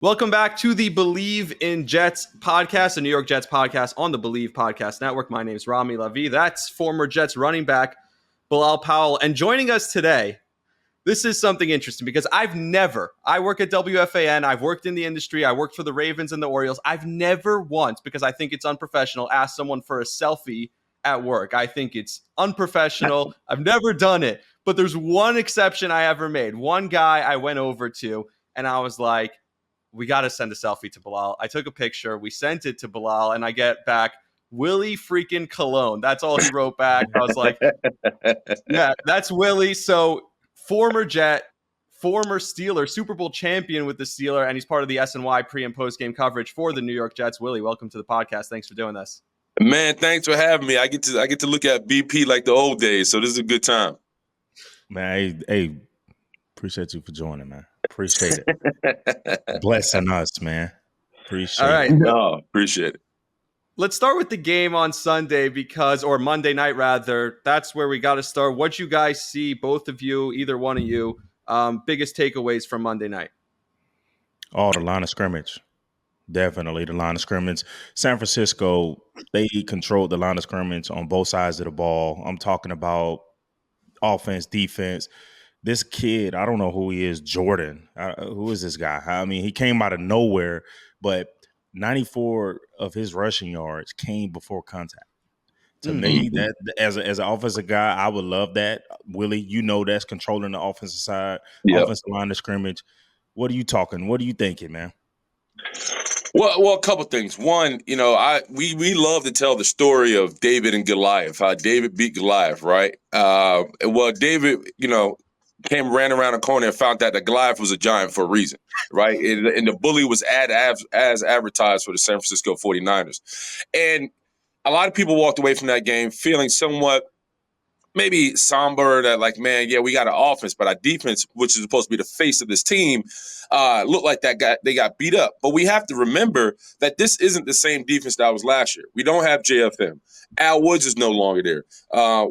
Welcome back to the Believe in Jets podcast, the New York Jets podcast on the Believe Podcast Network. My name is Rami Lavi. That's former Jets running back Bilal Powell. And joining us today, this is something interesting because I work at WFAN, I've worked in the industry, I worked for the Ravens and the Orioles. I've never once, because I think it's unprofessional, asked someone for a selfie at work. I think it's unprofessional. I've never done it. But there's one exception I ever made. One guy I went over to and I was like, we got to send a selfie to Bilal. I took a picture. We sent it to Bilal, and I get back, Willie freaking Cologne. That's all he wrote back. I was like, yeah, that's Willie. So former Jet, former Steeler, Super Bowl champion with the Steeler, and he's part of the SNY pre- and post-game coverage for the New York Jets. Willie, welcome to the podcast. Thanks for doing this. Man, thanks for having me. I get to look at BP like the old days, so this is a good time. Man, hey, appreciate you for joining, man. Appreciate it. Blessing us, man. Appreciate All right. it. No, appreciate it. Let's start with the game on Sunday or Monday night rather. That's where we got to start. What you guys see, both of you, either one of you, biggest takeaways from Monday night? Oh, the line of scrimmage. Definitely the line of scrimmage. San Francisco, they controlled the line of scrimmage on both sides of the ball. I'm talking about offense, defense. This kid, I don't know who he is, Jordan. Who is this guy? I mean, he came out of nowhere, but 94 of his rushing yards came before contact. To me, that as an offensive guy, I would love that. Willie, you know that's controlling the offensive side, offensive line of scrimmage. What are you talking? What are you thinking, man? Well, a couple things. One, we love to tell the story of David and Goliath, how David beat Goliath, right? David, ran around the corner and found out that Goliath was a giant for a reason, right? And the bully was as advertised for the San Francisco 49ers. And a lot of people walked away from that game feeling somewhat maybe somber that like, man, yeah, we got an offense, but our defense, which is supposed to be the face of this team, looked like they got beat up. But we have to remember that this isn't the same defense that was last year. We don't have JFM. Al Woods is no longer there.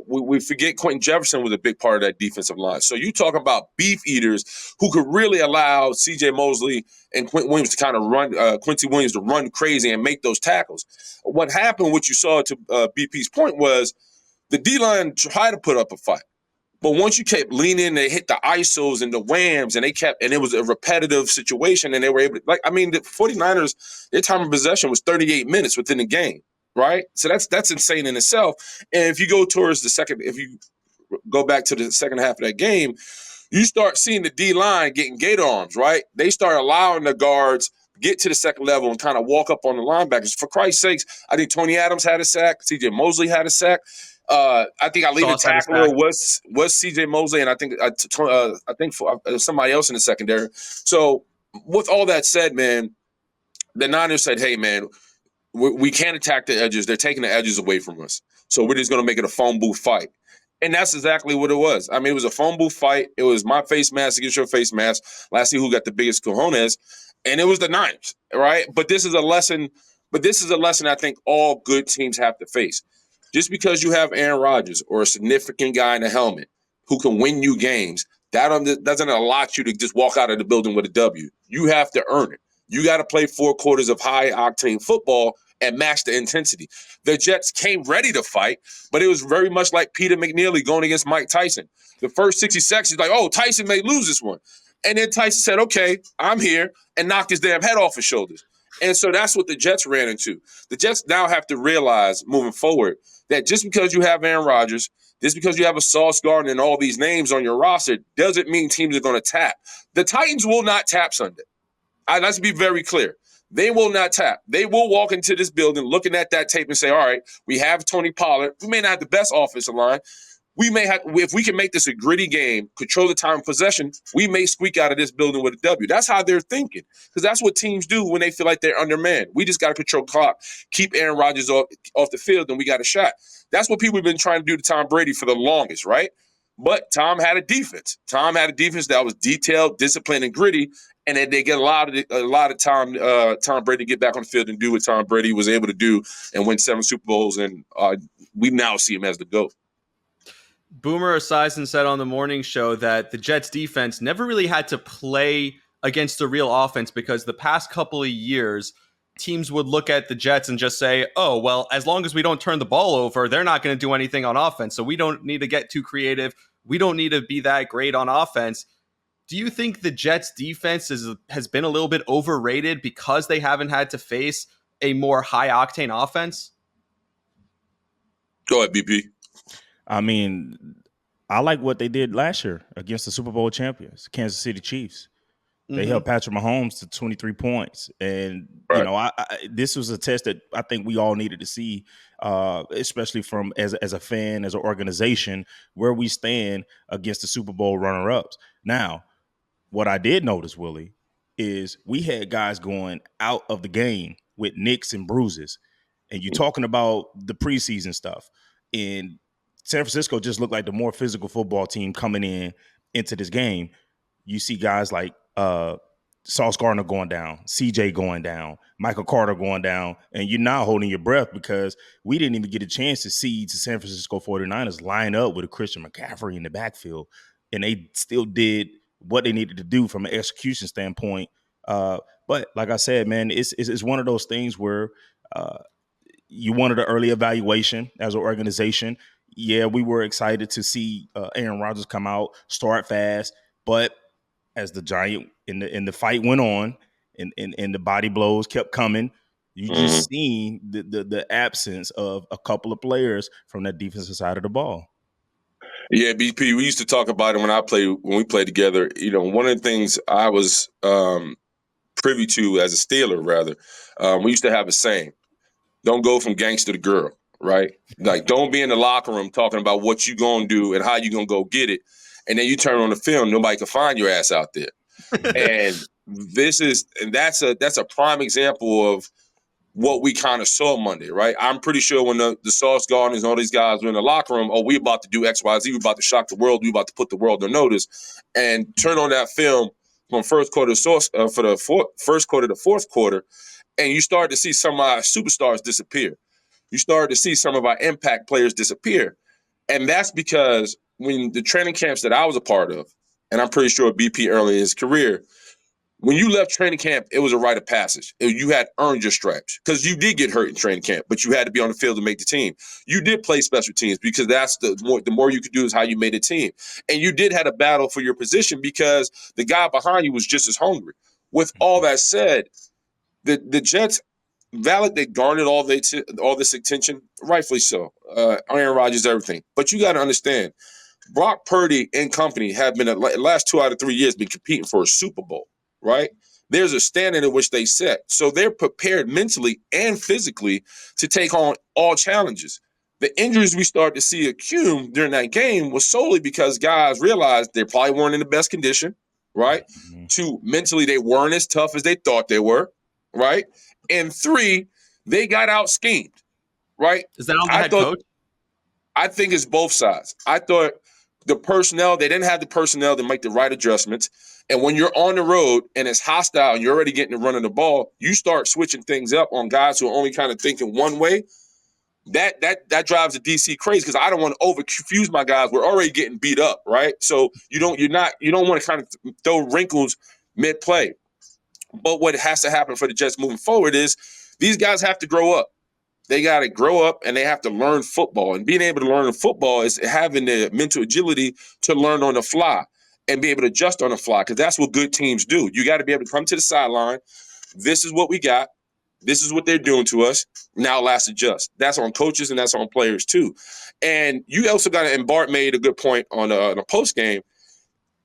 We forget Quentin Jefferson was a big part of that defensive line. So you talk about beef eaters who could really allow C.J. Mosley and Quincy Williams to run crazy and make those tackles. What happened, what you saw to BP's point was, the D-line tried to put up a fight. But once you kept leaning, they hit the ISOs and the whams, and it was a repetitive situation, and they were able to, the 49ers, their time of possession was 38 minutes within the game, right? So that's insane in itself. And if you go back to the second half of that game, you start seeing the D-line getting gate arms, right? They start allowing the guards get to the second level and kind of walk up on the linebackers. For Christ's sakes, I think Tony Adams had a sack. C.J. Mosley had a sack. I think our leading tackler was C.J. Mosley, and I think somebody else in the secondary. So with all that said, man, the Niners said, hey, man, we can't attack the edges. They're taking the edges away from us. So we're just going to make it a phone booth fight. And that's exactly what it was. I mean, it was a phone booth fight. It was my face mask against your face mask. Let's see who got the biggest cojones. And it was the Niners, right? But this is a lesson I think all good teams have to face. Just because you have Aaron Rodgers or a significant guy in a helmet who can win you games, that doesn't allow you to just walk out of the building with a W. You have to earn it. You got to play 4 quarters of high-octane football and match the intensity. The Jets came ready to fight, but it was very much like Peter McNeely going against Mike Tyson. The first 60 seconds, he's like, oh, Tyson may lose this one. And then Tyson said, okay, I'm here, and knocked his damn head off his shoulders. And so that's what the Jets ran into. The Jets now have to realize moving forward that just because you have Aaron Rodgers, just because you have a Sauce Gardner and all these names on your roster, doesn't mean teams are going to tap. The Titans will not tap Sunday. Let's be very clear. They will not tap. They will walk into this building looking at that tape and say, all right, we have Tony Pollard. We may not have the best offensive line. We may have, if we can make this a gritty game, control the time of possession, we may squeak out of this building with a W. That's how they're thinking, because that's what teams do when they feel like they're undermanned. We just got to control clock, keep Aaron Rodgers off the field, and we got a shot. That's what people have been trying to do to Tom Brady for the longest, right? But Tom had a defense. Tom had a defense that was detailed, disciplined, and gritty, and then they get a lot of time. Tom Brady get back on the field and do what Tom Brady was able to do and win 7 Super Bowls, and we now see him as the GOAT. Boomer Esiason said on the morning show that the Jets defense never really had to play against a real offense, because the past couple of years, teams would look at the Jets and just say, oh, well, as long as we don't turn the ball over, they're not going to do anything on offense. So we don't need to get too creative. We don't need to be that great on offense. Do you think the Jets defense has been a little bit overrated because they haven't had to face a more high octane offense? Go ahead, BP. I mean, I like what they did last year against the Super Bowl champions, Kansas City Chiefs. They held Patrick Mahomes to 23 points. And, you know, I this was a test that I think we all needed to see, especially from as a fan, as an organization, where we stand against the Super Bowl runner-ups. Now, what I did notice, Willie, is we had guys going out of the game with nicks and bruises. And you're talking about the preseason stuff. And San Francisco just looked like the more physical football team coming into this game. You see guys like Sauce Gardner going down, CJ going down, Michael Carter going down, and you're now holding your breath because we didn't even get a chance to see the San Francisco 49ers line up with a Christian McCaffrey in the backfield, and they still did what they needed to do from an execution standpoint. But like I said, man, it's one of those things where you wanted an early evaluation as an organization. Yeah, we were excited to see Aaron Rodgers come out, start fast, but as the giant in the fight went on and the body blows kept coming, you just seen the absence of a couple of players from that defensive side of the ball. Yeah, BP, we used to talk about it when we played together. You know, one of the things I was privy to as a Steeler, rather, we used to have a saying, don't go from gangster to girl, right? Like, don't be in the locker room talking about what you going to do and how you going to go get it. And then you turn on the film, nobody can find your ass out there. And that's a prime example of what we kind of saw Monday, right? I'm pretty sure when the Sauce Gardners and all these guys were in the locker room, we about to do X, Y, Z, we about to shock the world, we about to put the world on notice, and turn on that film from first quarter for the first quarter to fourth quarter, and you start to see some of our superstars disappear. You start to see some of our impact players disappear. And that's because when the training camps that I was a part of, and I'm pretty sure BP early in his career, when you left training camp, it was a rite of passage. You had earned your stripes because you did get hurt in training camp, but you had to be on the field to make the team. You did play special teams because that's the more you could do is how you made a team. And you did have a battle for your position because the guy behind you was just as hungry. With all that said, the Jets, valid, they garnered all this attention, rightfully so. Aaron Rodgers, everything. But you got to understand, Brock Purdy and company have been, the last 2 out of 3 years, been competing for a Super Bowl, right? There's a standard in which they set. So they're prepared mentally and physically to take on all challenges. The injuries we started to see accumulate during that game was solely because guys realized they probably weren't in the best condition, right? 2, mentally, they weren't as tough as they thought they were, right? And 3, they got out schemed, right? Is that on the head coach? I think it's both sides. I thought the personnel, they didn't have the personnel to make the right adjustments. And when you're on the road and it's hostile and you're already getting the run of the ball, you start switching things up on guys who are only kind of thinking one way. That drives the DC crazy because I don't want to over confuse my guys. We're already getting beat up, right? So you don't want to kind of throw wrinkles mid-play. But what has to happen for the Jets moving forward is these guys have to grow up. They got to grow up and they have to learn football. And being able to learn football is having the mental agility to learn on the fly and be able to adjust on the fly, because that's what good teams do. You got to be able to come to the sideline. This is what we got. This is what they're doing to us. Now let's adjust. That's on coaches and that's on players too. And you also got to, and Bart made a good point on a post game.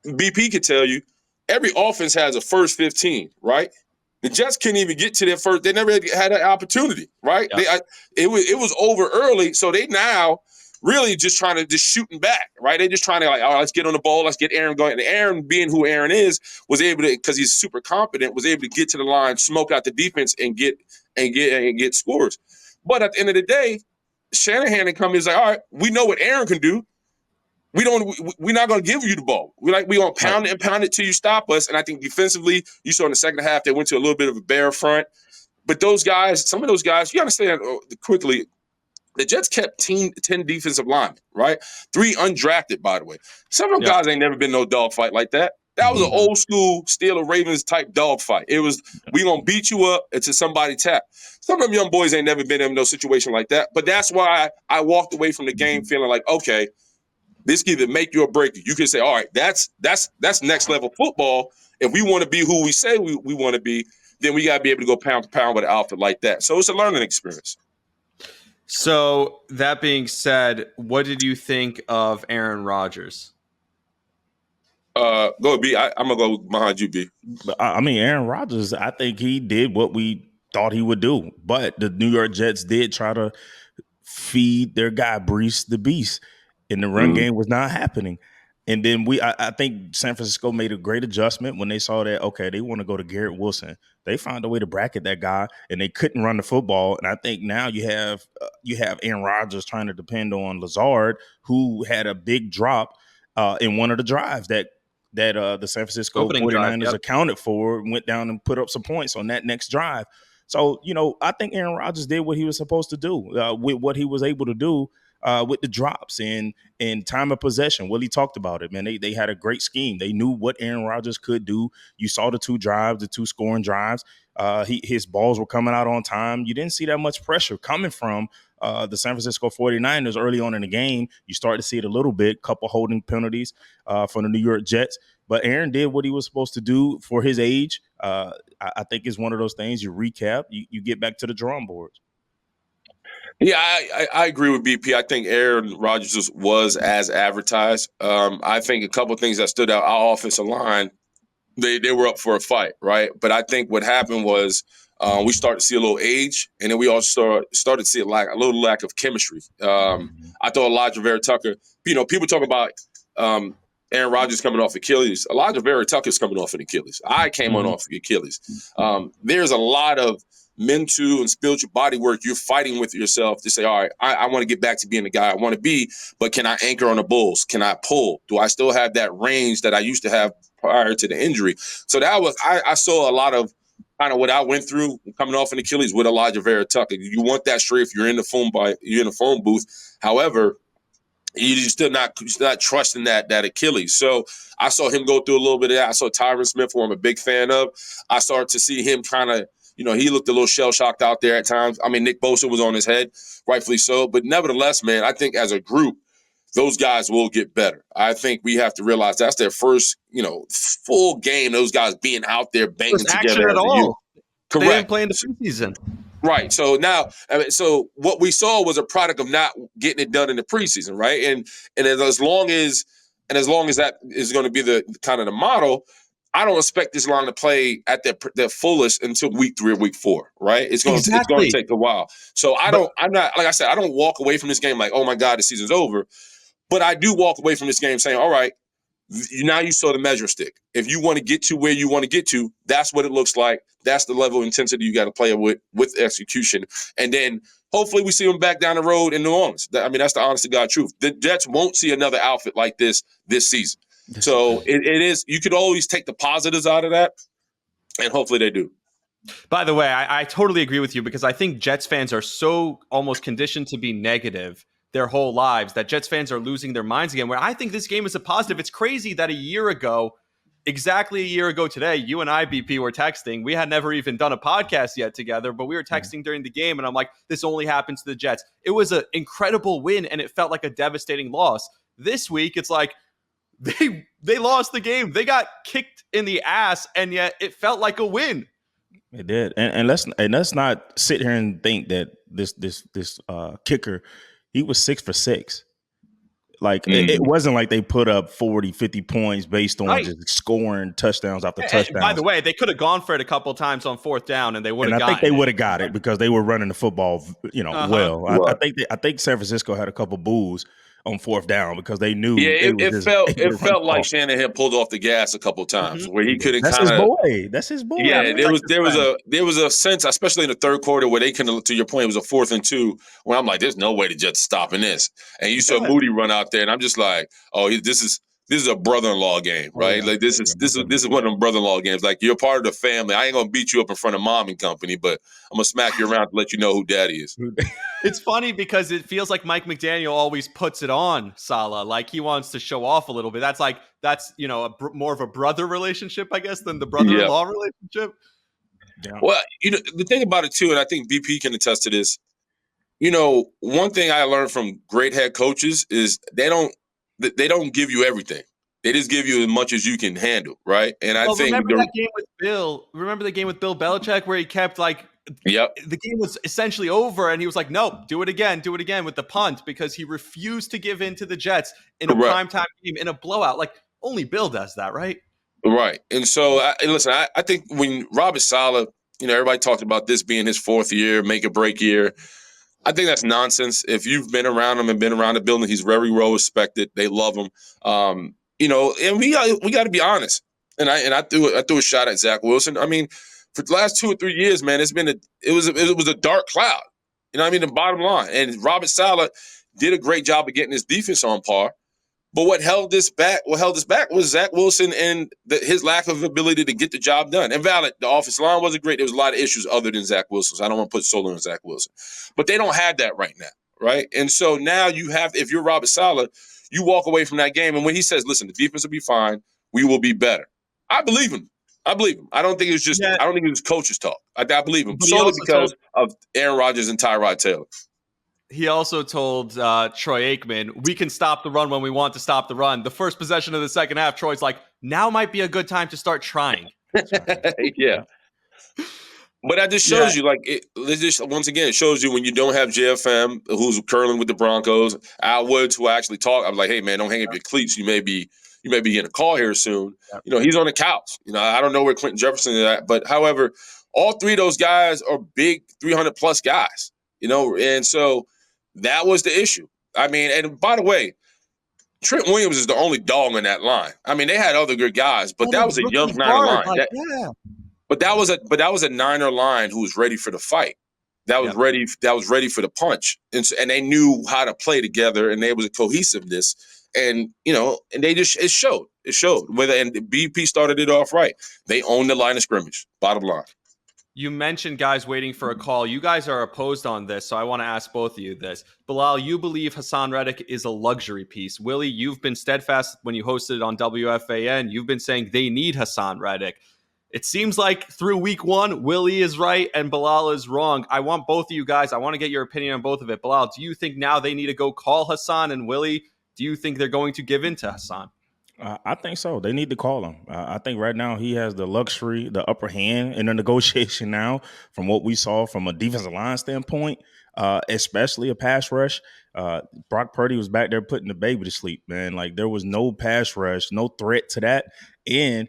BP could tell you every offense has a first 15, right? The Jets couldn't even get to their first. They never had an opportunity, right? Yeah. It was over early, so they now really just trying to just shooting back, right? They're just trying to let's get on the ball, let's get Aaron going. And Aaron, being who Aaron is, was able to, because he's super competent, was able to get to the line, smoke out the defense, and get scores. But at the end of the day, Shanahan and company is like, all right, we know what Aaron can do. We're not going to give you the ball. We're going to pound it and pound it till you stop us. And I think defensively, you saw in the second half, they went to a little bit of a bare front. But those guys, some of those guys, you understand quickly, the Jets kept 10 defensive linemen, right? 3 undrafted, by the way. Some of those guys ain't never been no dogfight like that. That was an Mhm. old school Steeler Ravens type dogfight. It was, we gonna beat you up until somebody tap. Some of them young boys ain't never been in no situation like that. But that's why I walked away from the game feeling like, okay, this can either make you or break you. You can say, all right, that's next level football. If we want to be who we say we want to be, then we gotta be able to go pound for pound with an outfit like that. So it's a learning experience. So that being said, what did you think of Aaron Rodgers? Go B. I'm gonna go behind you, B. But, I mean, Aaron Rodgers, I think he did what we thought he would do. But the New York Jets did try to feed their guy Brees the Beast, and the run game was not happening. And then I think San Francisco made a great adjustment when they saw that, okay, they want to go to Garrett Wilson. They found a way to bracket that guy, and they couldn't run the football. And I think now you have Aaron Rodgers trying to depend on Lazard, who had a big drop in one of the drives that the San Francisco Opening 49ers drive, yep. accounted for, went down and put up some points on that next drive. So, I think Aaron Rodgers did what he was supposed to do with what he was able to do with the drops and time of possession. Willie talked about it, man. They had a great scheme. They knew what Aaron Rodgers could do. You saw the two scoring drives. His balls were coming out on time. You didn't see that much pressure coming from the San Francisco 49ers early on in the game. You start to see it a little bit, couple holding penalties from the New York Jets. But Aaron did what he was supposed to do for his age. I think it's one of those things you recap, you get back to the drawing boards. Yeah, I agree with BP. I think Aaron Rodgers was as advertised. I think a couple of things that stood out. Our offensive line, they were up for a fight, right? But I think what happened was we started to see a little age, and then we also started to see a little lack of chemistry. I thought Elijah Vera Tucker, people talk about Aaron Rodgers coming off Achilles. Elijah Vera Tucker's coming off an Achilles. I came on off Achilles. There's a lot of mental and spiritual body work you're fighting with yourself to say, all right, I want to get back to being the guy I want to be, but can I anchor on the bulls? Can I pull? Do I still have that range that I used to have prior to the injury? So that was, I saw a lot of kind of what I went through coming off an Achilles with Elijah Vera Tucker. You want that strength. You're in the phone booth. However, you're still not trusting that Achilles. So I saw him go through a little bit of that. I saw Tyron Smith, who I'm a big fan of. I started to see him kind of, he looked a little shell-shocked out there at times. I mean, Nick Bosa was on his head, rightfully so. But nevertheless, man, I think as a group, those guys will get better. I think we have to realize that's their first, full game, those guys being out there banging together as a unit. Correct. They didn't play in the preseason. Right. So now, so what we saw was a product of not getting it done in the preseason, right? And as long as that is going to be the kind of the model, I don't expect this line to play at their fullest until week 3 or week 4, right? It's going to take a while. So I'm not, like I said, I don't walk away from this game like, oh my God, the season's over. But I do walk away from this game saying, all right, now you saw the measure stick. If you want to get to where you want to get to, that's what it looks like. That's the level of intensity you got to play with execution. And then hopefully we see them back down the road in New Orleans. That's the honest to God truth. The Jets won't see another outfit like this season. So it is, you could always take the positives out of that, and hopefully they do. By the way, I totally agree with you, because I think Jets fans are so almost conditioned to be negative their whole lives that Jets fans are losing their minds again, where I think this game is a positive. It's crazy that exactly a year ago today, you and I, BP, were texting. We had never even done a podcast yet together, but we were texting during the game, and I'm like, this only happens to the Jets. It was an incredible win, and it felt like a devastating loss. This week, it's like they lost the game. They got kicked in the ass, and yet it felt like a win. It did, and let's not sit here and think that this kicker, he was 6 for 6. Like, it wasn't like they put up 40, 50 points based on just scoring touchdowns after touchdowns. And by the way, they could have gone for it a couple of times on 4th down, and they would have gotten it. I think they would have got it because they were running the football, well. Right. I think San Francisco had a couple boos on 4th down because they knew. Yeah, it felt like Shanahan pulled off the gas a couple of times where he couldn't. That's his boy. That's his boy. Yeah, there was a sense, especially in the third quarter, where they can. To your point, it was a 4th and 2. Where I'm like, there's no way the Jets stopping this. And you saw Moody run out there, and I'm just like, oh, this is this is a brother-in-law game, Oh right? yeah, Like oh, yeah, most this is one of them brother-in-law games. Like you're part of the family. I ain't gonna beat you up in front of mom and company, but I'm gonna smack you around to let you know who daddy is. definitely. It's funny because it feels like Mike McDaniel always puts it on Saleh, like he wants to show off a little bit. That's more of a brother relationship, I guess, than the Yeah. brother-in-law relationship. Yeah. Well, the thing about it too, and I think BP can attest to this. One thing I learned from great head coaches is they don't give you everything. They just give you as much as you can handle, right? And I Well, think remember that game with Bill? Remember the game with Bill Belichick where he kept yep, the game was essentially over and he was like, nope, do it again with the punt because he refused to give in to the Jets in a correct. primetime game in a blowout. Like only Bill does that, right? Right. And so, listen, I think when Robert Saleh, everybody talked about this being his fourth year, make or break year. I think that's nonsense. If you've been around him and been around the building, he's very well respected. They love him. And we got to be honest. And I threw a shot at Zach Wilson. I mean, for the last 2 or 3 years, man, it was a dark cloud. You know what I mean? The bottom line. And Robert Saleh did a great job of getting his defense on par. But what held us back was Zach Wilson and his lack of ability to get the job done. And valid, the offensive line wasn't great. There was a lot of issues other than Zach Wilson. So I don't want to put solo on Zach Wilson. But they don't have that right now, right? And so now if you're Robert Saleh, you walk away from that game. And when he says, listen, the defense will be fine, we will be better. I believe him. I don't think Yeah, I don't think it was coaches talk. I believe him but he solely also because of Aaron Rodgers and Tyrod Taylor. told Troy Aikman, we can stop the run when we want to stop the run. The first possession of the second half, Troy's like, now might be a good time to start trying. That's right. Yeah. But that just Yeah, shows you, once again, it shows you when you don't have JFM, who's curling with the Broncos, Al Woods, who I actually talk. I'm like, hey man, don't hang up your cleats. You may be getting a call here soon. yeah. He's on the couch. I don't know where Clinton Jefferson is at, but however, all three of those guys are big 300 plus guys. And so that was the issue. I mean, and by the way, Trent Williams is the only dog on that line. I mean, they had other good guys, but that was a young Rookie Niner guard, line. yeah. But that was a Niner line who was ready for the fight. That was Yep. ready. That was ready for the punch, and they knew how to play together, and there was a cohesiveness, and and it showed. It showed. And BP started it off right. They owned the line of scrimmage. Bottom line. You mentioned guys waiting for a call. You guys are opposed on this, so I want to ask both of you this. Bilal, you believe Hassan Reddick is a luxury piece. Willie, you've been steadfast when you hosted it on WFAN. You've been saying they need Hassan Reddick. It seems like through week one, Willie is right and Bilal is wrong. I want both of you guys, I want to get your opinion on both of it. Bilal, do you think now they need to go call Hassan? And Willie, do you think they're going to give in to Hassan? I think so. They need to call him. I think right now he has the luxury, the upper hand in the negotiation now from what we saw from a defensive line standpoint, especially a pass rush. Brock Purdy was back there putting the baby to sleep, man. Like there was no pass rush, no threat to that. And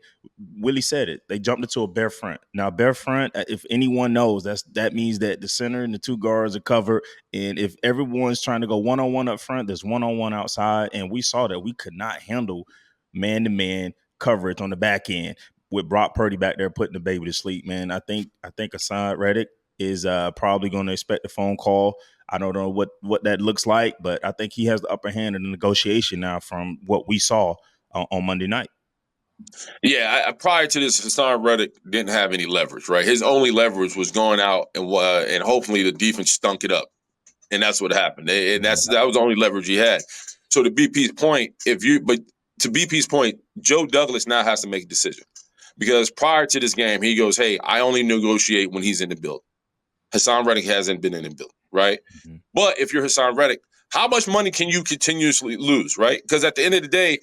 Willie said it. They jumped into a bare front. Now, bare front, if anyone knows, that means that the center and the two guards are covered. And if everyone's trying to go one-on-one up front, there's one-on-one outside. And we saw that we could not handle man-to-man coverage on the back end with Brock Purdy back there putting the baby to sleep, man. I think Hassan Reddick is probably going to expect a phone call. I don't know what that looks like, but I think he has the upper hand in the negotiation now from what we saw on Monday night. Yeah, prior to this, Hassan Reddick didn't have any leverage, right? His only leverage was going out and hopefully the defense stunk it up, and that's what happened. And that was the only leverage he had. So to BP's point, Joe Douglas now has to make a decision because prior to this game, he goes, "Hey, I only negotiate when he's in the building." Hassan Reddick hasn't been in the building, right? Mm-hmm. But if you're Hassan Reddick, how much money can you continuously lose, right? Because at the end of the day,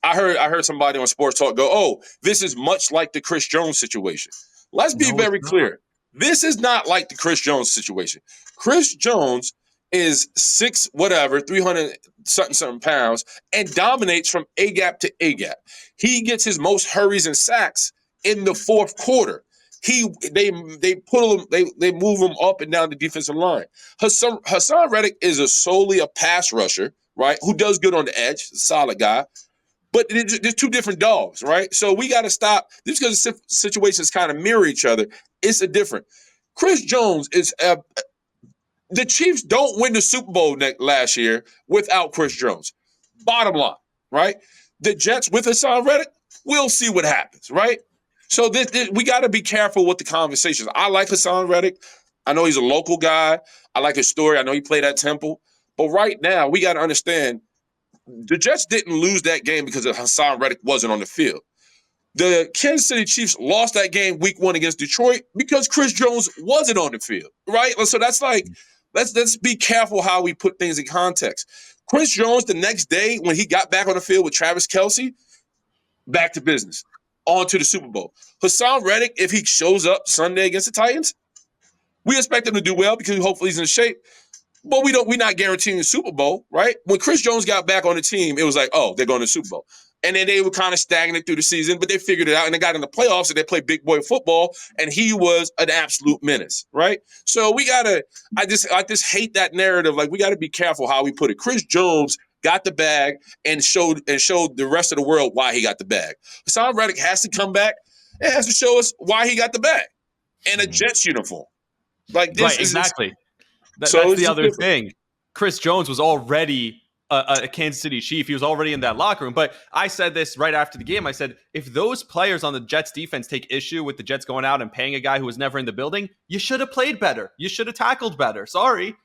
I heard somebody on Sports Talk go, "Oh, this is much like the Chris Jones situation." Let's be very clear. This is not like the Chris Jones situation. Chris Jones is 300 something pounds and dominates from A gap to A gap. He gets his most hurries and sacks in the fourth quarter. They move him up and down the defensive line. Hassan Reddick is solely a pass rusher, right? Who does good on the edge, solid guy. But there's two different dogs, right? So we got to stop. Just because the situations kind of mirror each other, it's a different. Chris Jones is the Chiefs don't win the Super Bowl last year without Chris Jones. Bottom line, right? The Jets with Hassan Reddick, we'll see what happens, right? So this we got to be careful with the conversations. I like Hassan Reddick. I know he's a local guy. I like his story. I know he played at Temple. But right now, we got to understand the Jets didn't lose that game because Hassan Reddick wasn't on the field. The Kansas City Chiefs lost that game week 1 against Detroit because Chris Jones wasn't on the field, right? So that's like, let's be careful how we put things in context. Chris Jones, the next day when he got back on the field with Travis Kelce, back to business, on to the Super Bowl. Hassan Reddick, if he shows up Sunday against the Titans, we expect him to do well because hopefully he's in shape. But we're not guaranteeing the Super Bowl, right? When Chris Jones got back on the team, it was like, oh, they're going to the Super Bowl. And then they were kind of stagnant through the season, but they figured it out and they got in the playoffs and they played big boy football, and he was an absolute menace, right? So I just hate that narrative. Like, we gotta be careful how we put it. Chris Jones got the bag and showed the rest of the world why he got the bag. Hassan Reddick has to come back and has to show us why he got the bag in a Jets uniform. Like this Right, exactly. That's So the other thing. Chris Jones was already a Kansas City Chief. He was already in that locker room. But I said this right after the game. I said, if those players on the Jets defense take issue with the Jets going out and paying a guy who was never in the building, you should have played better. You should have tackled better. Sorry.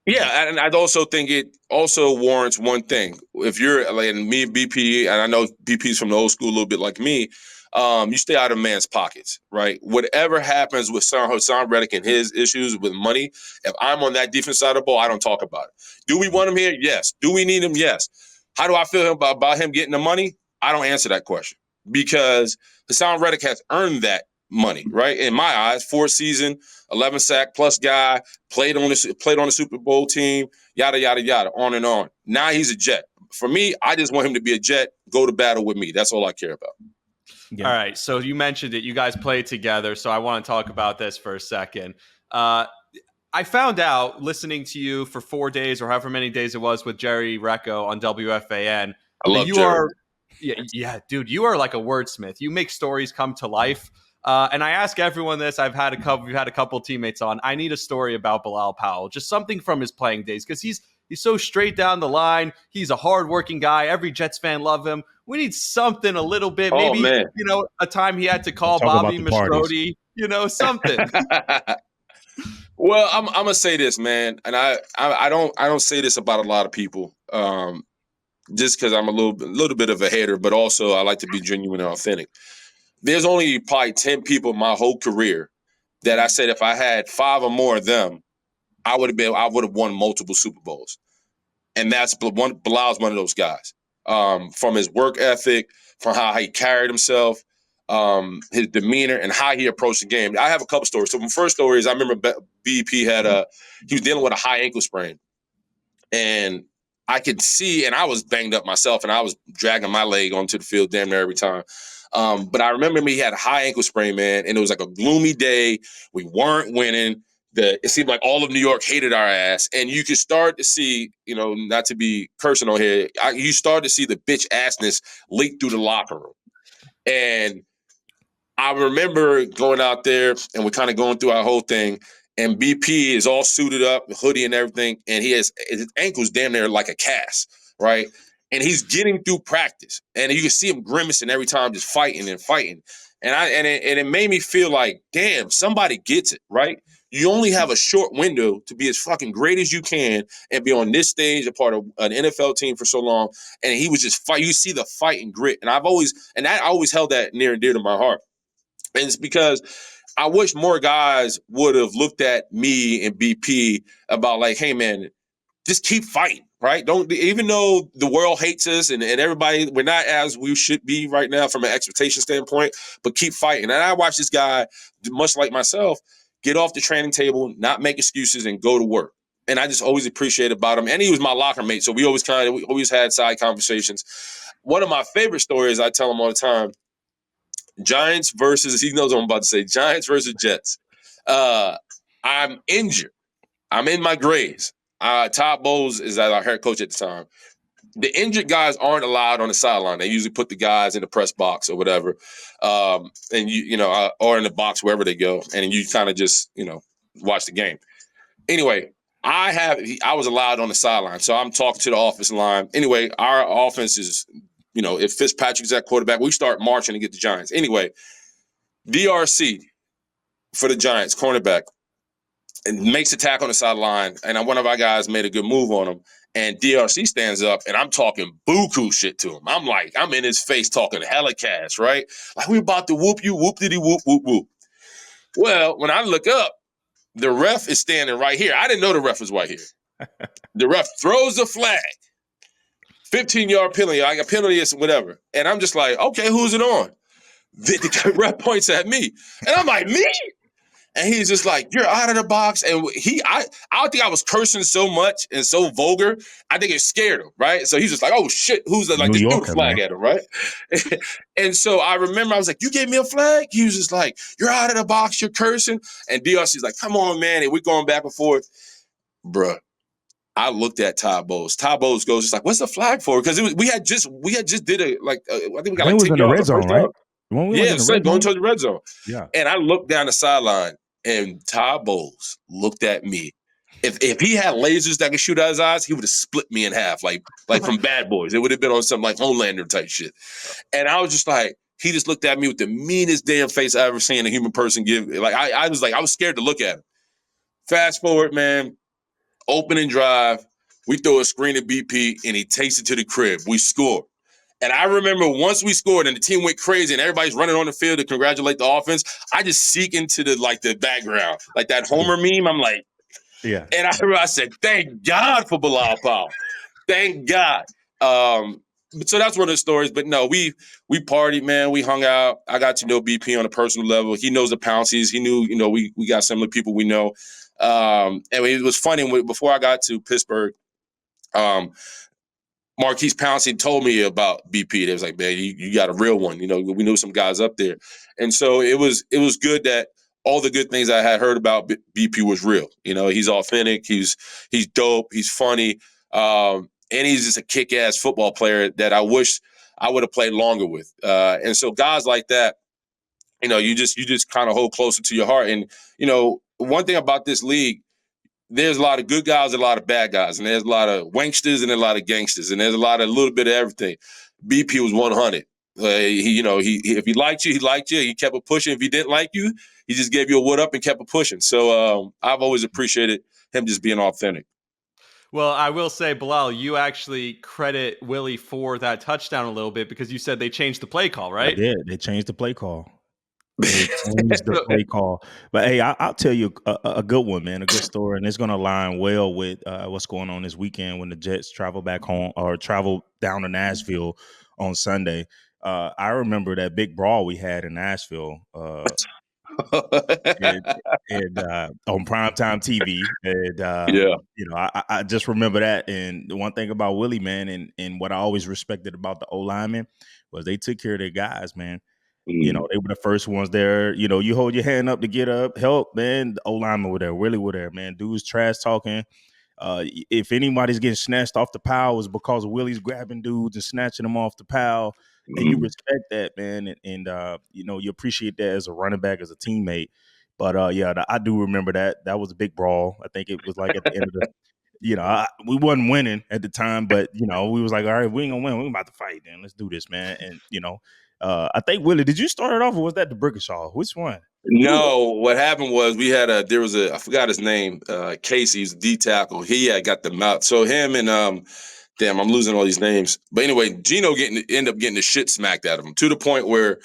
Yeah, and I also think it also warrants one thing. If you're like me and BP, and I know BP's from the old school a little bit like me, you stay out of man's pockets, right? Whatever happens with Hassan Reddick and his issues with money, if I'm on that defense side of the ball, I don't talk about it. Do we want him here? Yes. Do we need him? Yes. How do I feel about him getting the money? I don't answer that question because Hassan Reddick has earned that money, right? In my eyes, 4th season, 11 sack plus guy, played on the Super Bowl team, yada, yada, yada, on and on. Now he's a Jet. For me, I just want him to be a Jet, go to battle with me. That's all I care about. Yeah. All right. So you mentioned it. You guys played together. So I want to talk about this for a second. I found out listening to you for 4 days or however many days it was with Jerry Recco on WFAN. I love Jerry. Yeah, dude, you are like a wordsmith. You make stories come to life. And I ask everyone this. We've had a couple teammates on. I need a story about Bilal Powell, just something from his playing days, because he's so straight down the line. He's a hardworking guy. Every Jets fan love him. We need something a little bit, maybe a time he had to call Bobby Mastrodi, something. Well, I'm gonna say this, man, and I don't say this about a lot of people, just because I'm a little bit of a hater, but also I like to be genuine and authentic. There's only probably 10 people in my whole career that I said if I had 5 or more of them, I would have won multiple Super Bowls, and Bilal's one of those guys. From his work ethic, from how he carried himself, his demeanor, and how he approached the game. I have a couple stories. So my first story is I remember BP he was dealing with a high ankle sprain, and I could see, and I was banged up myself, and I was dragging my leg onto the field damn near every time. But I remember he had a high ankle sprain, man, and it was like a gloomy day. We weren't winning. It seemed like all of New York hated our ass, and you could start to see, not to be cursing on here, you start to see the bitch assness leak through the locker room. And I remember going out there, and we're kind of going through our whole thing, and BP is all suited up, hoodie and everything, and his ankle's damn near like a cast, right? And he's getting through practice, and you can see him grimacing every time, just fighting and fighting. And it made me feel like, damn, somebody gets it, right? You only have a short window to be as fucking great as you can and be on this stage, a part of an NFL team for so long. And he was just fight. You see the fight and grit, and I always held that near and dear to my heart. And it's because I wish more guys would have looked at me and BP about like, hey man, just keep fighting, right? Even though the world hates us and everybody, we're not as we should be right now from an expectation standpoint, but keep fighting. And I watch this guy, much like myself, get off the training table, not make excuses, and go to work. And I just always appreciate about him. And he was my locker mate, so we always had side conversations. One of my favorite stories, I tell him all the time, Giants versus, he knows what I'm about to say, Giants versus Jets. I'm injured. I'm in my graves. Todd Bowles is our head coach at the time. The injured guys aren't allowed on the sideline. They usually put the guys in the press box or whatever, and or in the box wherever they go, and you kind of just watch the game. Anyway, I was allowed on the sideline, so I'm talking to the offensive line. Anyway, our offense is if Fitzpatrick's at quarterback, we start marching to get the Giants. Anyway, DRC for the Giants, cornerback, and makes a tackle on the sideline, and one of our guys made a good move on him, and DRC stands up, and I'm talking buku shit to him. I'm in his face talking hella cash, right? Like, we about to whoop you, whoop-diddy whoop, whoop, whoop. Well, when I look up, the ref is standing right here. I didn't know the ref was right here. The ref throws the flag. 15-yard penalty. I got penalty or whatever. And I'm just like, okay, who's it on? The ref points at me. And I'm like, me? And he's just like, you're out of the box. And I don't think I was cursing so much and so vulgar. I think it scared him, right? So he's just like, oh, shit, who's that? Like, just threw the flag at him, right? And so I remember I was like, you gave me a flag? He was just like, you're out of the box, you're cursing. And DRC's like, come on, man. And we're going back and forth. Bruh. I looked at Todd Bowles. Todd Bowles goes, just like, what's the flag for? Because we had just did I think we got like 10 yards on first down. Yeah, going towards the red zone. Yeah. And I looked down the sideline, and Todd Bowles looked at me. If he had lasers that could shoot out his eyes, he would have split me in half, like from Bad Boys. It would have been on some like Homelander type shit. And I was just like, he just looked at me with the meanest damn face I ever seen a human person give. Like I was scared to look at him. Fast forward, man. Opening drive, we throw a screen at BP, and he takes it to the crib. We score. And I remember once we scored and the team went crazy and everybody's running on the field to congratulate the offense, I just seek into the background. Like that Homer meme, I'm like, yeah. And I said, thank God for Bilal Powell. Thank God. So that's one of the stories. But no, we partied, man. We hung out. I got to know BP on a personal level. He knows the Pouncies. He knew, we got similar people we know. And it was funny before I got to Pittsburgh, Marquise Pouncey told me about BP. They was like, man, you got a real one. We knew some guys up there. And so it was good that all the good things I had heard about BP was real. He's authentic. He's dope. He's funny. And he's just a kick-ass football player that I wish I would have played longer with. And so guys like that, you just kind of hold closer to your heart. And, one thing about this league, there's a lot of good guys and a lot of bad guys, and there's a lot of wanksters and a lot of gangsters, and there's a little bit of everything. BP was 100. If he liked you, he liked you. He kept it pushing. If he didn't like you, he just gave you a what up and kept it pushing. So I've always appreciated him just being authentic. Well, I will say, Bilal, you actually credit Willie for that touchdown a little bit because you said they changed the play call, right? I did. They changed the play call. They changed the play call. But hey, I'll tell you a good one, man, a good story, and it's going to align well with what's going on this weekend when the Jets travel back home or travel down to Nashville on Sunday. I remember that big brawl we had in Nashville and on primetime TV. And, I just remember that. And the one thing about Willie, man, and what I always respected about the O-linemen was they took care of their guys, man. They were the first ones there. You hold your hand up to get up, help, man. The O-linemen were there, Willie were there, man. Dudes trash talking. If anybody's getting snatched off the pile, it's because Willie's grabbing dudes and snatching them off the pile. And you respect that, man. And you appreciate that as a running back, as a teammate. But I do remember that. That was a big brawl. I think it was like at the end of the we wasn't winning at the time, but we was like, all right, we ain't gonna win. We're about to fight, then. Let's do this, man. And I think, Willie, did you start it off or was that the Brickashaw? Which one? No, what happened was I forgot his name, Casey, he's a D tackle. He had got the mouth. So him and I'm losing all these names. But anyway, Gino ended up getting the shit smacked out of him to the point where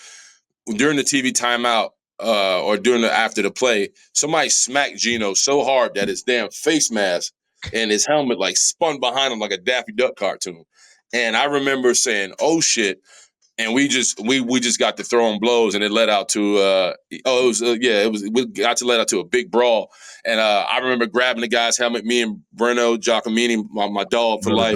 during the TV timeout or after the play, somebody smacked Gino so hard that his damn face mask and his helmet like spun behind him like a Daffy Duck cartoon. And I remember saying, oh shit. And we just got to throwing blows, and it led out to we got to let out to a big brawl. And I remember grabbing the guy's helmet, me and Breno Giacomini, my dog for life,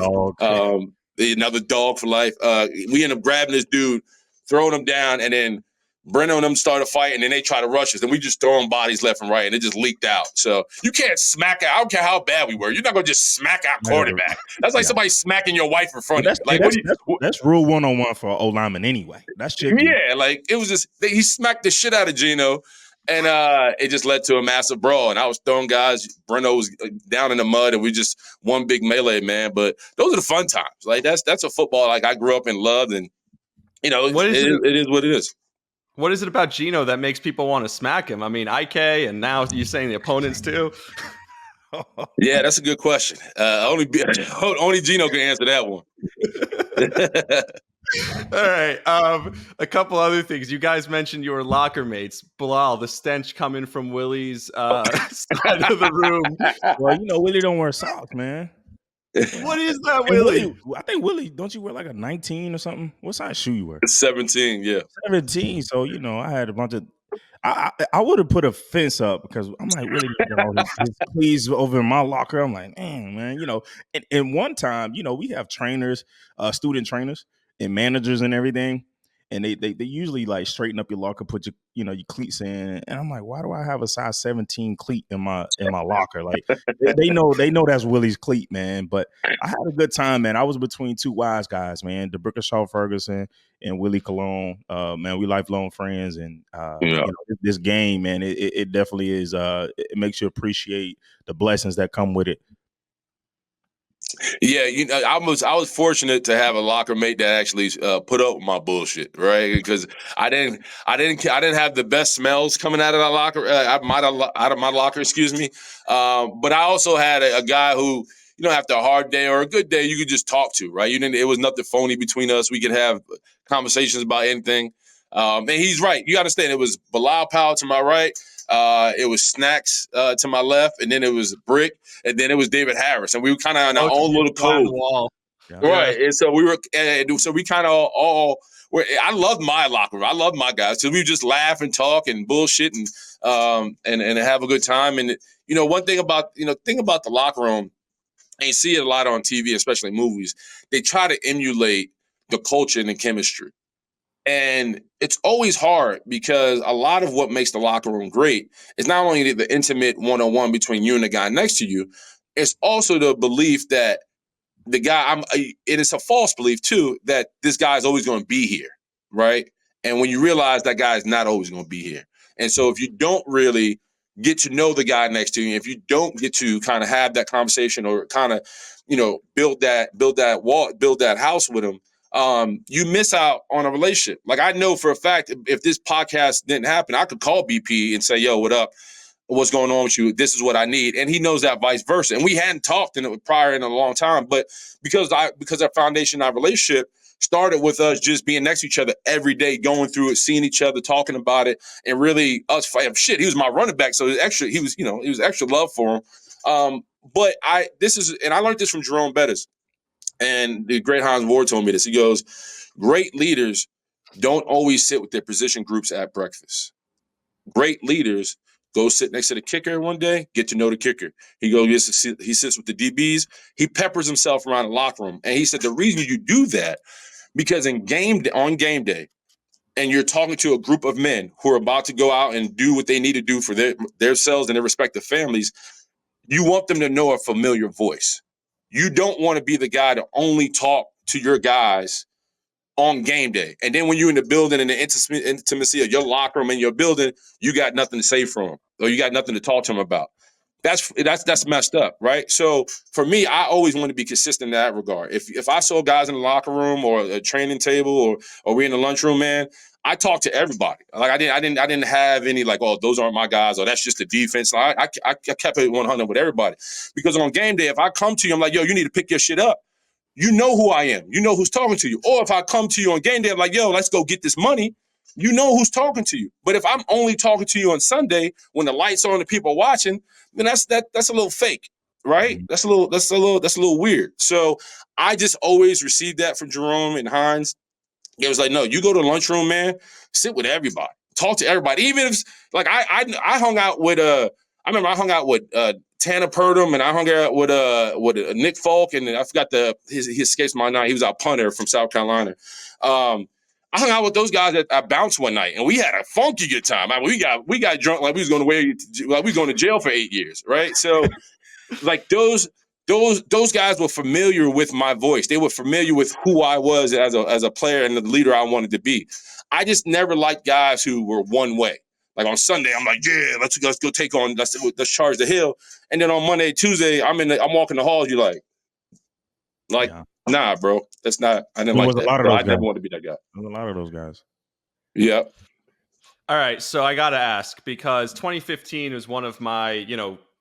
another dog for life. We ended up grabbing this dude, throwing him down, and then Breno and them started fighting, and then they tried to rush us, and we just throwing bodies left and right, and it just leaked out. So you can't smack out. I don't care how bad we were. You're not gonna just smack out quarterback. That's like somebody smacking your wife in front of you. Like that's rule 101 for O-lineman anyway. That's chicken. Yeah, like it was just he smacked the shit out of Gino, And it just led to a massive brawl. And I was throwing guys. Breno was down in the mud, and we just one big melee, man. But those are the fun times. Like that's a football like I grew up and loved, and it is what it is. What is it about Gino that makes people want to smack him? I mean, IK, and now you're saying the opponents too. Yeah, that's a good question. Only Gino can answer that one. All right. A couple other things. You guys mentioned you were locker mates. Bilal, the stench coming from Willie's side of the room. Well, Willie don't wear socks, man. What is that, Willie? I think Willie, don't you wear like a 19 or something? What size shoe you wear? 17, yeah. 17. So, I had a bunch of I would have put a fence up because I'm like, Willie got all his cleats over in my locker. I'm like, man, and one time, we have trainers, student trainers and managers and everything. And they usually like straighten up your locker, put your cleats in. And I'm like, why do I have a size 17 cleat in my locker? Like they know that's Willie's cleat, man. But I had a good time, man. I was between two wise guys, man. DeBrickashaw Ferguson and Willie Colon. Man, we lifelong friends. And this game, man, it definitely is it makes you appreciate the blessings that come with it. Yeah, I was fortunate to have a locker mate that actually put up with my bullshit, right? Because I didn't have the best smells coming out of that locker, out of my locker, excuse me. But I also had a guy who, after a hard day or a good day, you could just talk to, right? It was nothing phony between us. We could have conversations about anything. And he's right. You understand, it was Bilal Powell to my right. It was Snacks to my left, and then it was Brick, and then it was David Harris, and we were kind of on our own little code, right? Yeah. And so we kind of all. I loved my locker room. I loved my guys. So we just laugh and talk and bullshit and have a good time. And one thing about the locker room, and you see it a lot on TV, especially movies. They try to emulate the culture and the chemistry. And it's always hard because a lot of what makes the locker room great is not only the intimate one-on-one between you and the guy next to you, it's also the belief that the guy, it is a false belief too, that this guy is always going to be here, right? And when you realize that guy is not always going to be here. And so if you don't really get to know the guy next to you, if you don't get to kind of have that conversation or kind of, build that house with him, you miss out on a relationship. Like I know for a fact, if this podcast didn't happen, I could call BP and say, yo, what up? What's going on with you? This is what I need. And he knows that vice versa. And we hadn't talked in a long time, but because our foundation, our relationship started with us just being next to each other every day, going through it, seeing each other, talking about it, and really us fighting. Shit, he was my running back. So it was extra love for him. But I learned this from Jerome Bettis. And the great Hans Ward told me this. He goes, great leaders don't always sit with their position groups at breakfast. Great leaders go sit next to the kicker one day, get to know the kicker. He sits with the DBs. He peppers himself around the locker room. And he said the reason you do that, because on game day, and you're talking to a group of men who are about to go out and do what they need to do for themselves and their respective families, you want them to know a familiar voice. You don't want to be the guy to only talk to your guys on game day. And then when you're in the building and the intimacy of your locker room and your building, you got nothing to say from them or you got nothing to talk to them about. That's messed up, right? So for me, I always want to be consistent in that regard. If I saw guys in the locker room or a training table or we in the lunchroom, man, I talk to everybody. Like I didn't have any like, oh, those aren't my guys, or that's just the defense. I kept it 100 with everybody, because on game day, if I come to you, I'm like, yo, you need to pick your shit up. You know who I am. You know who's talking to you. Or if I come to you on game day, I'm like, yo, let's go get this money. You know who's talking to you. But if I'm only talking to you on Sunday when the lights are on and people are watching, then that's a little fake, right? That's a little weird. So I just always received that from Jerome and Hines. It was like, no, you go to the lunchroom, man, sit with everybody, talk to everybody. Even if like I hung out with I remember I hung out with Tanner Purdom, and I hung out with Nick Falk, and I forgot he escapes my name. He was our punter from South Carolina. I hung out with those guys at Bounce one night, and we had a funky good time. I mean, we got drunk like we was going to jail for 8 years, right? So like those guys were familiar with my voice. They were familiar with who I was as a player and the leader I wanted to be. I just never liked guys who were one way. Like on Sunday, I'm like, yeah, let's go take on, let's charge the hill. And then on Monday, Tuesday, I'm walking the halls. You're like, Yeah. nah, bro, that's not. I didn't There like was a that. lot of So those I guys. never want to be that guy. There was a lot of those guys. Yeah. All right, so I got to ask, because 2015 was one of my,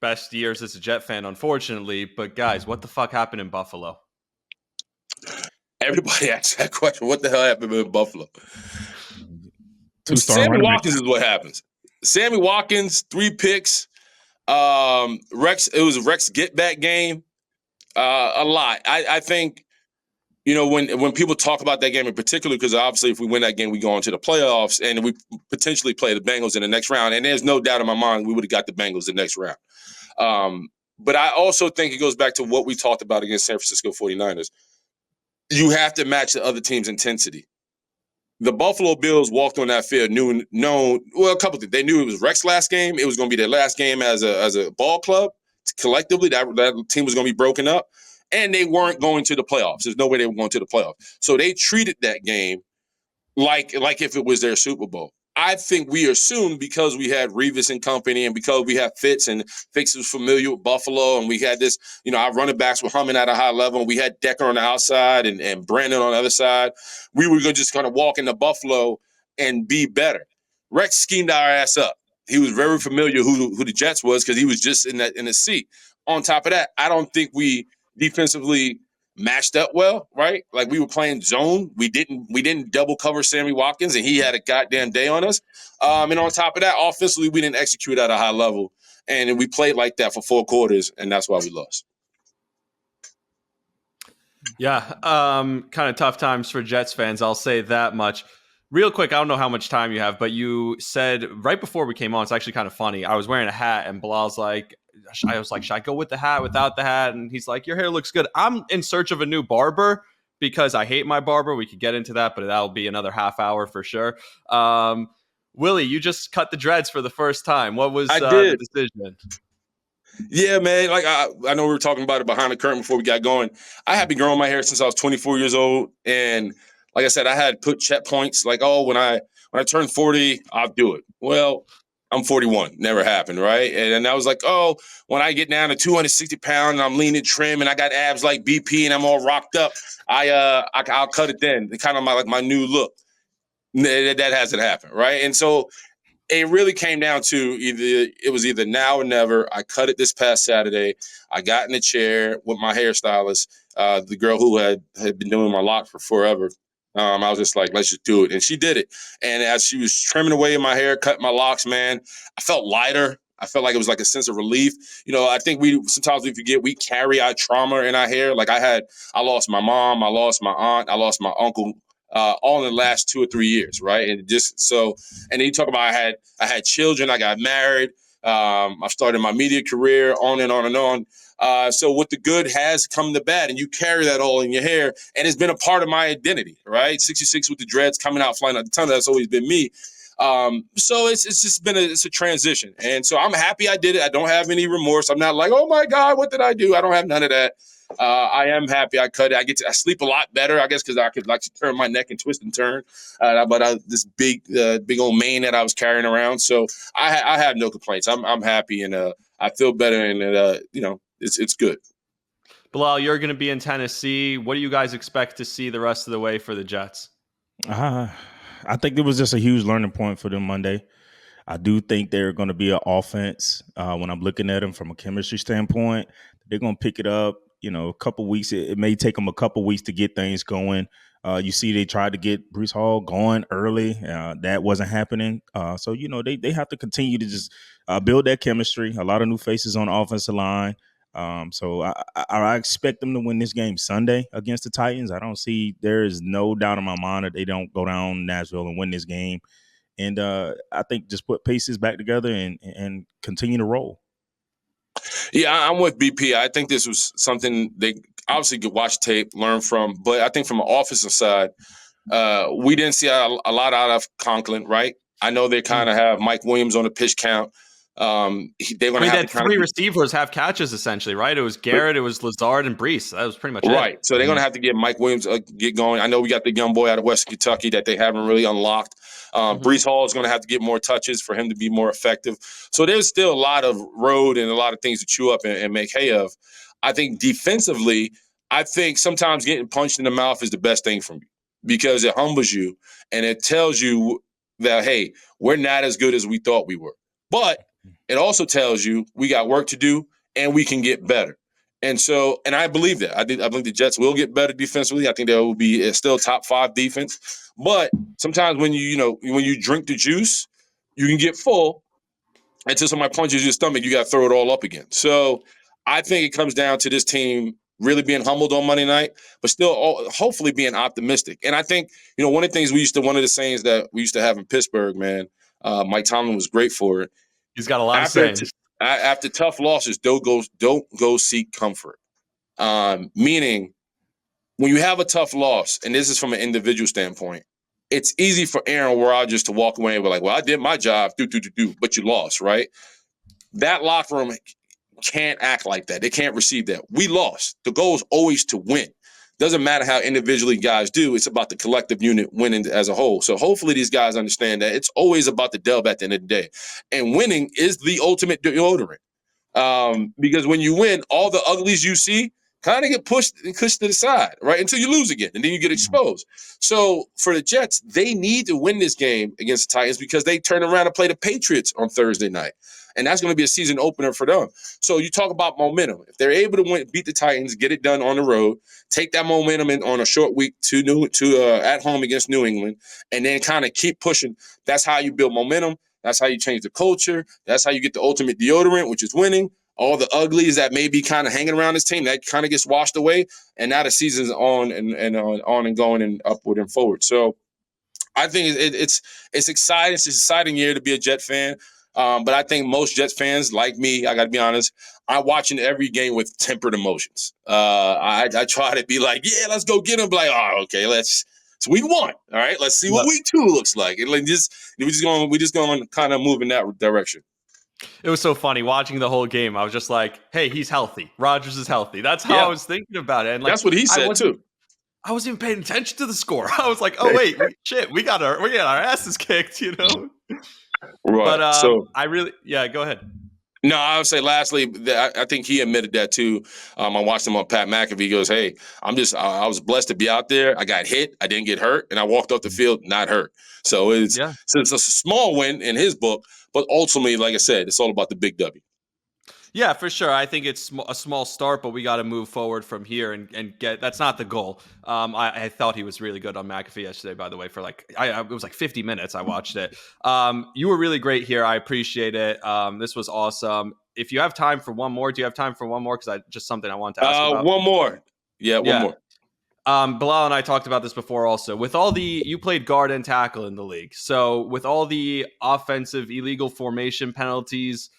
best years as a Jet fan, unfortunately. But guys, what the fuck happened in Buffalo? Everybody asks that question. What the hell happened in Buffalo? Two-star Sammy running back. Watkins is what happens. Sammy Watkins, 3 picks. Rex, it was a Rex get back game. A lot. I think, when people talk about that game in particular, because obviously if we win that game, we go into the playoffs and we potentially play the Bengals in the next round. And there's no doubt in my mind we would have got the Bengals the next round. But I also think it goes back to what we talked about against San Francisco 49ers. You have to match the other team's intensity. The Buffalo Bills walked on that field a couple of things. They knew it was Rex's last game. It was going to be their last game as a ball club. Collectively, that team was going to be broken up. And they weren't going to the playoffs. There's no way they were going to the playoffs. So they treated that game like if it was their Super Bowl. I think we assumed, because we had Revis and company and because we had Fitz, and Fitz was familiar with Buffalo, and we had this, our running backs were humming at a high level, and we had Decker on the outside and Brandon on the other side. We were going to just kind of walk into Buffalo and be better. Rex schemed our ass up. He was very familiar who the Jets was, because he was just in the seat. On top of that, I don't think we defensively matched up well, right? Like, we were playing zone. We didn't double cover Sammy Watkins, and he had a goddamn day on us. And on top of that, offensively, we didn't execute at a high level. And we played like that for 4 quarters, and that's why we lost. Yeah, kind of tough times for Jets fans, I'll say that much. Real quick, I don't know how much time you have, but you said right before we came on, it's actually kind of funny. I was wearing a hat, and Bilal's like, I was like, should I go with the hat, without the hat? And he's like, your hair looks good. I'm in search of a new barber because I hate my barber. We could get into that, but that'll be another half hour for sure. Willie, you just cut the dreads for the first time. What was the decision? Yeah, man. Like, I know we were talking about it behind the curtain before we got going. I have been growing my hair since I was 24 years old. And like I said, I had put checkpoints like, oh, when I turn 40, I'll do it. Well, I'm 41. Never happened, right? And I was like, oh, when I get down to 260 pounds and I'm lean and trim and I got abs like BP and I'm all rocked up, I'll cut it then. It's kind of my new look. That hasn't happened, right? And so it really came down to either now or never. I cut it this past Saturday. I got in the chair with my hairstylist, the girl who had been doing my locks for forever. I was just like, let's just do it. And she did it. And as she was trimming away my hair, cutting my locks, man, I felt lighter. I felt like it was like a sense of relief. I think sometimes we forget we carry our trauma in our hair. Like I lost my mom, I lost my aunt, I lost my uncle, all in the last 2 or 3 years, right? And just so, and then you talk about I had children, I got married, I started my media career, on and on and on. So what the good has come the bad, and you carry that all in your hair, and it's been a part of my identity, right? 66 with the dreads coming out, flying out the tunnel, that's always been me. So it's just been a transition. And so I'm happy I did it. I don't have any remorse. I'm not like, oh my God, what did I do? I don't have none of that. I am happy I cut it. I sleep a lot better, I guess, because I could like to turn my neck and twist and turn. But this big old mane that I was carrying around. So I have no complaints. I'm happy, and I feel better, and it's good. Bilal, you're going to be in Tennessee. What do you guys expect to see the rest of the way for the Jets? I think it was just a huge learning point for them Monday. I do think they're going to be an offense when I'm looking at them from a chemistry standpoint. They're going to pick it up. A couple weeks. It may take them a couple weeks to get things going. You see, they tried to get Breece Hall going early. That wasn't happening. So they have to continue to just build that chemistry. A lot of new faces on the offensive line. So I expect them to win this game Sunday against the Titans. There is no doubt in my mind that they don't go down Nashville and win this game. And I think just put pieces back together and continue to roll. Yeah, I'm with BP. I think this was something they obviously could watch tape, learn from. But I think from an offensive side, we didn't see a lot out of Conklin, right? I know they kind of have Mike Williams on the pitch count. They had 3 receivers have catches, essentially, right? It was Garrett, it was Lazard, and Breece. That was pretty much right. It. So they're going to have to get Mike Williams get going. I know we got the young boy out of Western Kentucky that they haven't really unlocked. Brees Hall is going to have to get more touches for him to be more effective. So there's still a lot of road and a lot of things to chew up and make hay of. I think defensively, I think sometimes getting punched in the mouth is the best thing for me because it humbles you and it tells you that, hey, we're not as good as we thought we were. But it also tells you we got work to do and we can get better. And so, and I believe that. I think the Jets will get better defensively. I think there will be still top 5 defense. But sometimes when you drink the juice, you can get full. Until somebody punches your stomach, you got to throw it all up again. So I think it comes down to this team really being humbled on Monday night, but still hopefully being optimistic. And I think, one of the things one of the sayings that we used to have in Pittsburgh, man, Mike Tomlin was great for it. He's got a lot of sayings. After tough losses, don't go seek comfort. Meaning, when you have a tough loss, and this is from an individual standpoint, it's easy for Aaron Rodgers to walk away and be like, well, I did my job, but you lost, right? That locker room can't act like that. They can't receive that. We lost. The goal is always to win. Doesn't matter how individually guys do. It's about the collective unit winning as a whole. So hopefully these guys understand that it's always about the dub at the end of the day. And winning is the ultimate deodorant. Because when you win, all the uglies you see kind of get pushed to the side, right? Until you lose again, and then you get exposed. So for the Jets, they need to win this game against the Titans because they turn around and play the Patriots on Thursday night. And that's going to be a season opener for them. So you talk about momentum. If they're able to beat the Titans, get it done on the road, take that momentum on a short week at home against New England, and then kind of keep pushing, that's how you build momentum. That's how you change the culture. That's how you get the ultimate deodorant, which is winning. All the uglies that may be kind of hanging around this team, that kind of gets washed away. And now the season's on and going and upward and forward. So I think it's exciting. It's an exciting year to be a Jet fan. But I think most Jets fans, like me, I got to be honest, I'm watching every game with tempered emotions. I try to be like, yeah, let's go get them. Like, oh, okay, it's week 1. All right, let's see what week 2 looks like. And we're just going to kind of move in that direction. It was so funny watching the whole game. I was just like, hey, he's healthy. Rodgers is healthy. That's how I was thinking about it. And that's what he said too. I wasn't even paying attention to the score. I was like, oh wait, shit, we got our asses kicked, Right. But go ahead. No, I would say lastly, I think he admitted that too. I watched him on Pat McAfee. He goes, hey, I was blessed to be out there. I got hit. I didn't get hurt. And I walked off the field not hurt. So it's a small win in his book. But ultimately, like I said, it's all about the big W. Yeah, for sure. I think it's a small start, but we got to move forward from here and get. That's not the goal. I thought he was really good on McAfee yesterday, by the way. For it was like 50 minutes. I watched it. You were really great here. I appreciate it. This was awesome. If you have time for one more, do you have time for one more? Because just something I wanted to ask about. One more. Yeah, one more. Bilal and I talked about this before also. With you played guard and tackle in the league. So with all the offensive illegal formation penalties,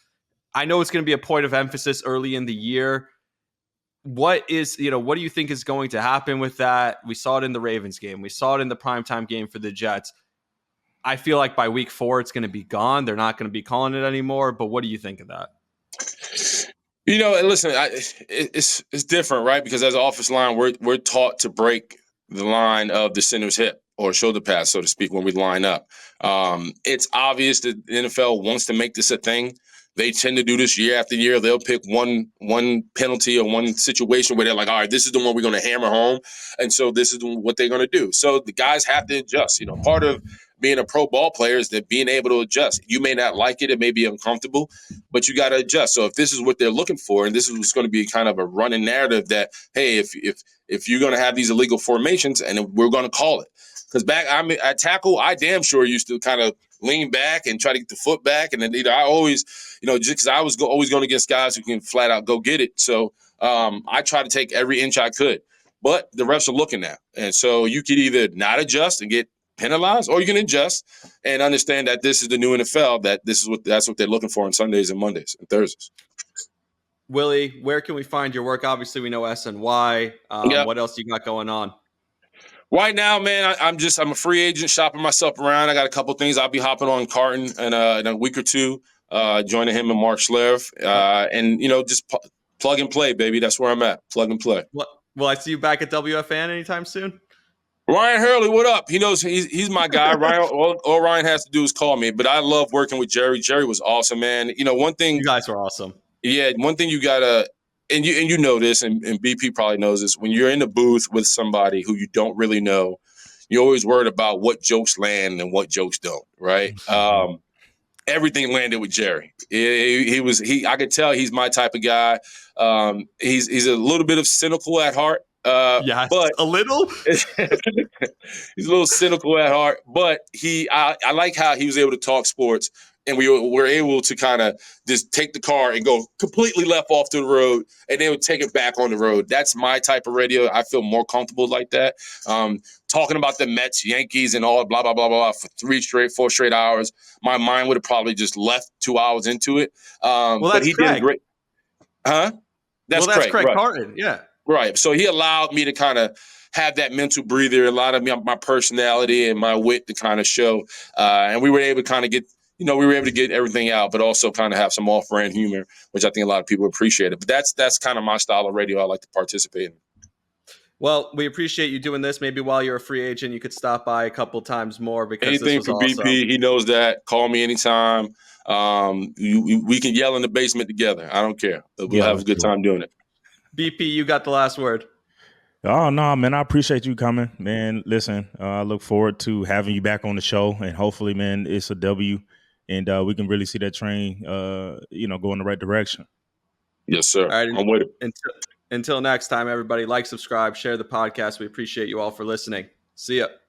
I know it's going to be a point of emphasis early in the year. What do you think is going to happen with that? We saw it in the Ravens game. We saw it in the primetime game for the Jets. I feel like by week 4, it's going to be gone. They're not going to be calling it anymore. But what do you think of that? Listen, it's different, right? Because as an offensive line, we're taught to break the line of the center's hip or shoulder pads, so to speak, when we line up. It's obvious that the NFL wants to make this a thing. They tend to do this year after year. They'll pick one penalty or one situation where they're like, all right, this is the one we're going to hammer home. And so this is what they're going to do. So the guys have to adjust. Part of being a pro ball player is that being able to adjust. You may not like it. It may be uncomfortable, but you got to adjust. So if this is what they're looking for, and this is what's going to be kind of a running narrative that, hey, if you're going to have these illegal formations, and we're going to call it. Because at tackle, I damn sure used to kind of lean back and try to get the foot back. And then I always, just because I was always going against guys who can flat out go get it. So I try to take every inch I could. But the refs are looking at. And so you could either not adjust and get penalized, or you can adjust and understand that this is the new NFL, that that's what they're looking for on Sundays and Mondays and Thursdays. Willie, where can we find your work? Obviously, we know SNY. What else you got going on? Right now, man, I'm a free agent shopping myself around. I got a couple things. I'll be hopping on Carton in a week or two, joining him and Mark Schlev. And, just plug and play, baby. That's where I'm at. Plug and play. Will I see you back at WFN anytime soon? Ryan Hurley, what up? He knows he's my guy. Ryan, all Ryan has to do is call me. But I love working with Jerry. Jerry was awesome, man. You know, one thing. You guys were awesome. Yeah, one thing you gotta, and you know this, and BP probably knows this. When you're in the booth with somebody who you don't really know, you're always worried about what jokes land and what jokes don't, right? Everything landed with Jerry. I could tell he's my type of guy. He's a little bit of cynical at heart. Yes, but a little. he's a little cynical at heart, but I like how he was able to talk sports, and we were able to kind of just take the car and go completely left off to the road, and then would take it back on the road. That's my type of radio. I feel more comfortable like that. Talking about the Mets, Yankees, and all blah blah blah blah for 4 straight hours, my mind would have probably just left 2 hours into it. But he did a great, huh? That's Craig right. Carton, yeah. Right. So he allowed me to kind of have that mental breather, a lot of my personality and my wit to kind of show. And we were able to kind of get everything out, but also kind of have some off-brand humor, which I think a lot of people appreciate it. But that's kind of my style of radio I like to participate in. Well, we appreciate you doing this. Maybe while you're a free agent, you could stop by a couple times more because anything this was for awesome. BP. He knows that. Call me anytime. We can yell in the basement together. I don't care. We'll have a good time doing it. BP, you got the last word. Oh, no, man, I appreciate you coming, man. Listen, I look forward to having you back on the show, and hopefully, man, it's a W, and we can really see that train, go in the right direction. Yes, sir. All right, I'm with it. Until next time, everybody, like, subscribe, share the podcast. We appreciate you all for listening. See ya.